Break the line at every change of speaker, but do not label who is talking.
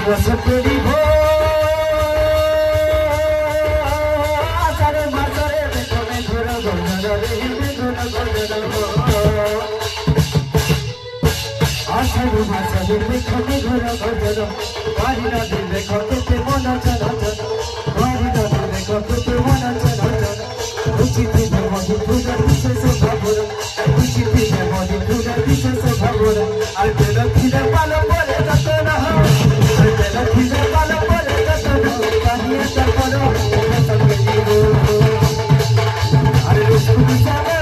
रसकड़ी हो आषाढ़ मासरे देखो मैं घोर घोर रे आषाढ़ मासरे देखो मैं घोर घोर बारी नदी देखो तुझे मन चला चला बारी नदी देखो तुझे मन चला चला खुशी थी मैं मधु तुझे विशेष भावुर खुशी थी मैं मधु तुझे विशेष भावुर और तेरा खिले पालो बोले रतना अरे